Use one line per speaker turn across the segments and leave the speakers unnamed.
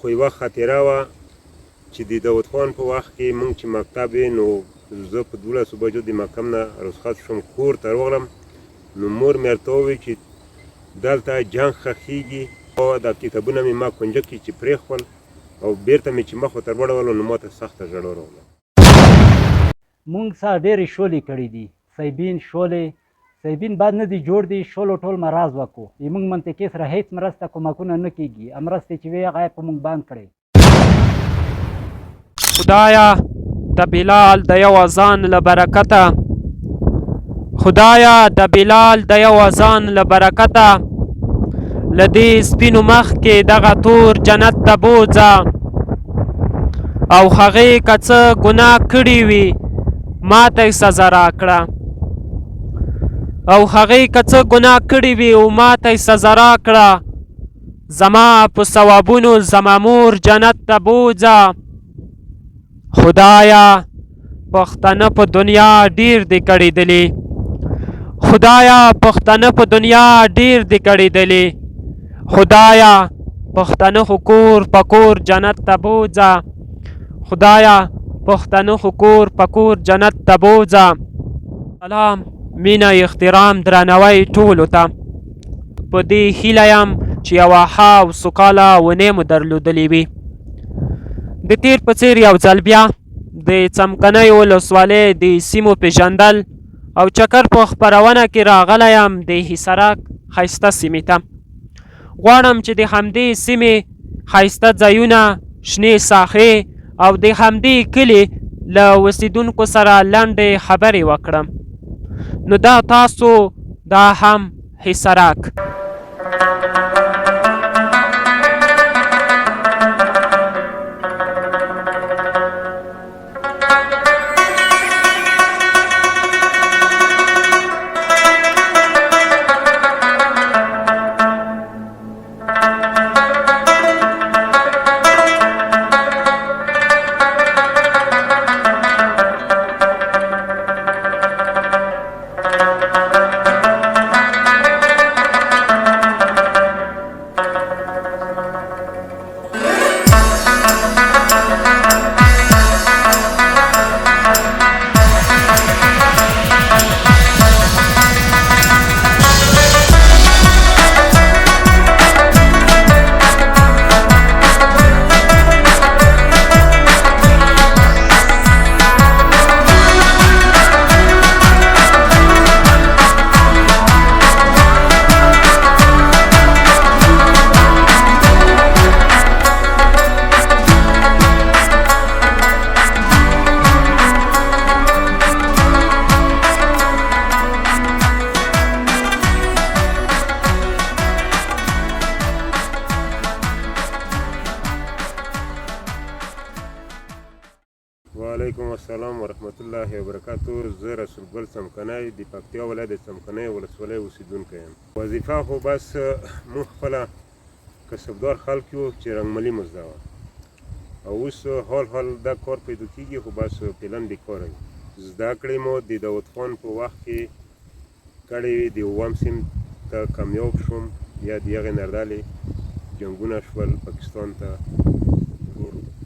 خو یوه خاطره وه چې د داود خان په وخت کې موږ چې مکتب یې نو زه په 12 بجو د مکتب نه رخصت شوم کور ته راغلم نو مور مې ورته وویل چې دلته جنګ ښخېږي او دا کتابونه مې ما کونجه کې چې پرېښول او بیرته مې چې مخ ورته وړولو نو ماته سخته ژړا راغله.
مونږ سره ډېرې شولې کړي دي صیبین شولې صیبین بعد نه دي جوړ دي شولو ټول مراز وکړو زموږ منطقې سره هېڅ مرسته کومکونه نه کېږي مرستې چې وې هغه یې په مونږ بند کړی.
خدایا د بلال د یو اذان له برکته خدایا د بلال د یو اذان له برکته له دې سپینو مخ کې دغه تور جنت ته بوځه او هغې که څه ګناه کړي وي ما ته یې سزا راکړه او هغې که څه ګناه کړي وي او ما ته یې سزا راکړه زما په ثوابونو زما مور جنت ته بوځه. خدایا پښتانه په دنیا ډیر دي کړېدلي خدایا پښتانه په دنیا ډیر دي کړېدلي خدایا پښتانه خو کور په کور جنت ته بوځه خدایا پښتانه خو کور په کور جنت ته بوځه. سلام مینه احترام درناوی ټولو ته په دې هیله یم چې یوه ښه او سوکاله ونې مو درلودلې وي. د تیر په څیر یو ځل بیا د څمکنیو ولسوالۍ د سیمو پیژندل او چکر په خپرونه کې راغلی یم د حصارک ښایسته سیمې ته. غواړم چې د همدې سیمې ښایسته ځایونه شنې ساحې او د همدې کلي له اوسېدونکو سره لنډې خبرې وکړم. نو دا تاسو دا هم حصارک.
وعلیکم السلام ورحمت الله وبرکاتو. زه رسول ګل څمکنی د پکتیا ولایت د څمکنی ولسوالۍ اوسېدونکی یم. وظیفه خو بس موږ خپله کسبدار خلک یو چې رنګملي مو زده وه او اوس حال دا کار پیدا کېږي خو بس فعلا بېکاره یو. زده کړې مو د داود خان په وخت کې کړې وې د اووم صنف ته کامیاب شوم بیا د هغې نه ډلې جنګونه شول پاکستان ته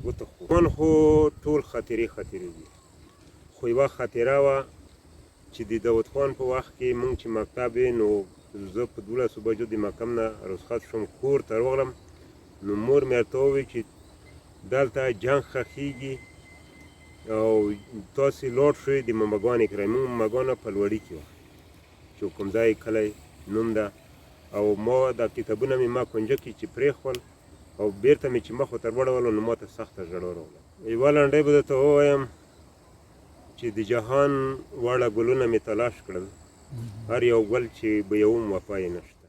وتښتو. خو ټول خاطرې دي خو یوه خاطره وه چې د داود خان په وخت کې موږ چې مکتب یې نو زه په 12 بجو د مکتب نه رخصت شوم کور ته راغلم نو مور مې ورته وویل چې دلته جنګ ښخېږي او تاسې لاړ شئ د ممبګانې کړئ. موږ ممبګانه په لوړي کې وه چې کوم ځای کلی نوم ده او ما دا کتابونه مې ما کونجه کې چې پرېښول او بیرته مې چې مخ ورته وړولو نو ماته سخته ژړا راغله. یوه لنډۍ به درته ووایم چې د جهان واړه ګلونه مې تلاش کړل هر یو ګل چې به یوم وفا یې نشته.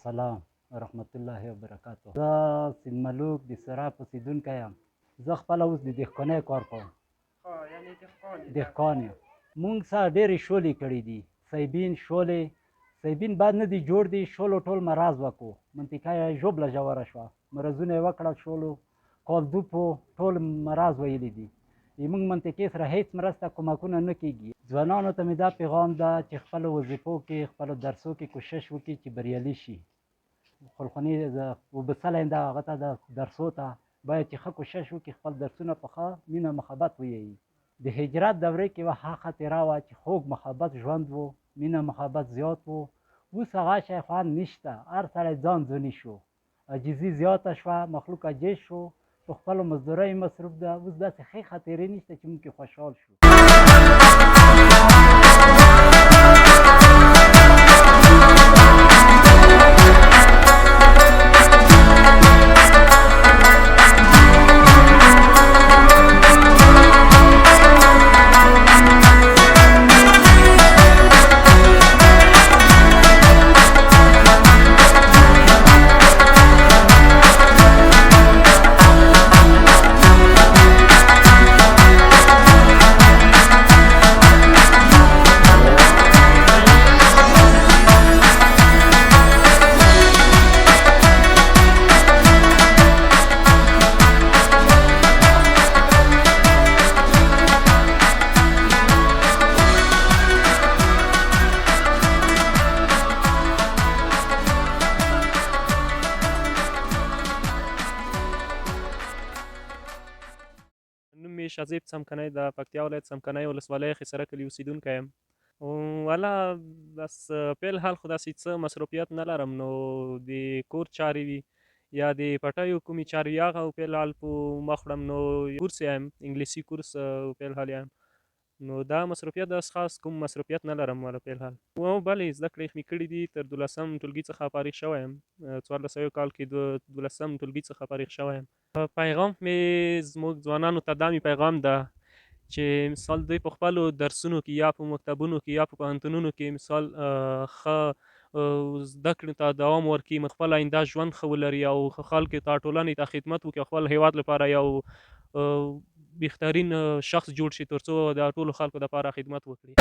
السلام ورحمت الله وبرکاته. زه سید ملوک د سراب اوسېدونکی یم. زه خپله اوس د دهقانۍ کار کوم. دهقان یم. مونږ سره ډېرې شولې کړي دي، سیبین، شولې. سیبین بعد نه دي جوړ دي، شولو ټول مرض وکړو، منطقه یې ژوبله ژوره شوه، مرضونه یې وکړل شولو، کالدوپو ټول مرض ویلي دي. زموږ منطقې سره هېڅ مرسته کومکونه نه کېږي. ځوانانو ته مې دا پیغام ده چې خپلو وظیفو کې، خپلو درسو کې کوشش وکړي چې بریالي شي. خلخوني وبڅلی ده هغه ته د درسو ته باید چې ښه کوشش وکړي، خپل درسونه په ښه مینه محبت ویایي. د هجرت دورې کې یوه ښه خاطره وه چې خوږ محبت ژوند و، مینه محبت زیات و. اوس هغه شی خوند نشته، هر سړی ځان ځوني شو، عاجزي زیاته شوه، مخلوق عاجز شو، په خپلو مزدوریو مصروف ده. اوس داسې ښې خاطرې نشته چې موږ خوشحال شو.
نوم مې شازیب څمکنی د پکتیا ولایت څمکنی ولسوالۍ خسره کلي اوسېدونکی یم. والا بس په الحال خو داسې څه مصروفیت نه لرم، نو د کور چارې وي یا د پټیو کومې چارې وي هغه په الحال په مخ وړم. نو کورس یم، انګلیسي کورس په الحال یم، نو دا مصروفیت داسې خاص کوم مصروفیت نه لرم والا په الحال. بلې زده کړې مې کړي دي، تر 12م ټولګي څخه فارغ شوی یم. 1400 کال کې 12م ټولګي څخه فارغ شوی یم. پیغام مې زموږ ځوانانو ته دا مې پیغام ده چې مثال دوی په خپلو درسونو کې یا په مکتبونو کې یا په پوهنتونونو کې مثال ښه زده کړو ته دوام ورکړي، خپل آینده ژوند ښه ولري او ښه خلکو ته ټولنې ته خدمت وکړي او خپل هیواد لپاره یو بهترین شخص جوړ شي، تر څو د ټولو خلکو لپاره خدمت وکړي.